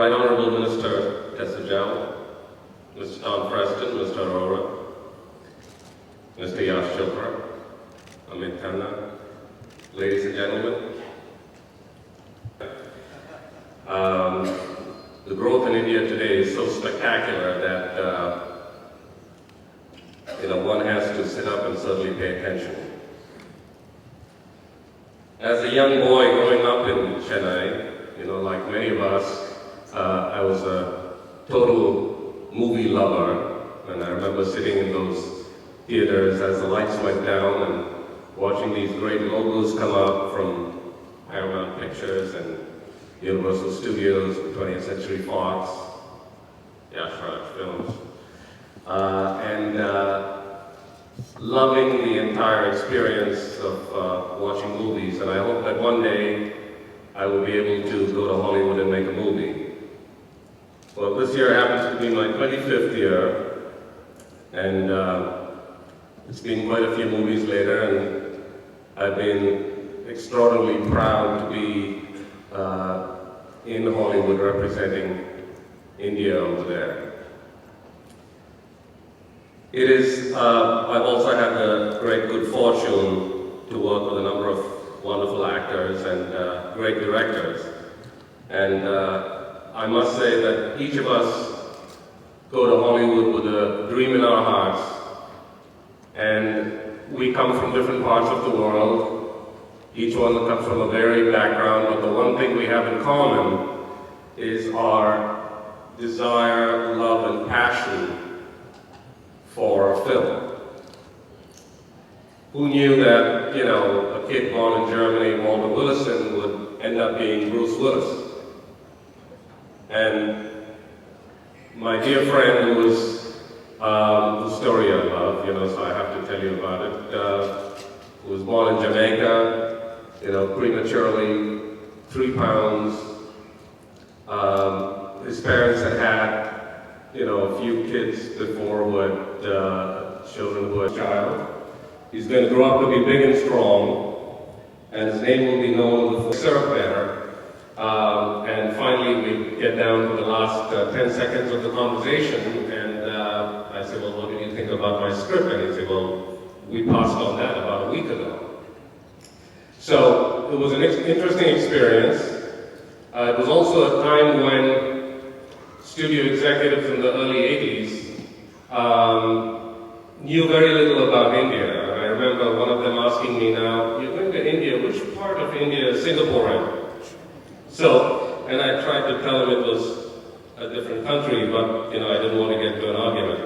Right Honourable Minister Tessajal, Mr. Tom Preston, Mr. Arora, Mr. Yash Raj, Amit Khanna, ladies and gentlemen. The growth in India today is so spectacular that one has to sit up and certainly pay attention. As a young boy growing up in Chennai, like many of us, I was a total movie lover, and I remember sitting in those theaters as the lights went down and watching these great moguls come up from Paramount Pictures and Universal Studios, 20th Century Fox, Yash Raj Films, and loving the entire experience of watching movies. And I hope that one day I will be able to go to Hollywood and make a movie. Well, this year happens to be my 25th year, and it's been quite a few movies later, and I've been extraordinarily proud to be in Hollywood representing India over there. I've also had the great good fortune to work with a number of wonderful actors and great directors. And I must say that each of us go to Hollywood with a dream in our hearts, and we come from different parts of the world. Each one comes from a varied background, but the one thing we have in common is our desire, love, and passion for film. Who knew that, a kid born in Germany, Walter Willison, would end up being Bruce Willis? And my dear friend, who was the story I love, so I have to tell you about it, who was born in Jamaica, prematurely, 3 pounds. His parents had a few kids before who had children who had a child. He's going to grow up to be big and strong, and his name will be known as the syrup bearer. And finally, we get down to the last 10 seconds of the conversation, and I said, well, what do you think about my script? And he said, well, we passed on that about a week ago. So it was an interesting experience. It was also a time when studio executives in the early 80s knew very little about India. I remember one of them asking me, now, you're going to India, which part of India is Singapore in? So, and I tried to tell him it was a different country, but I didn't want to get into an argument.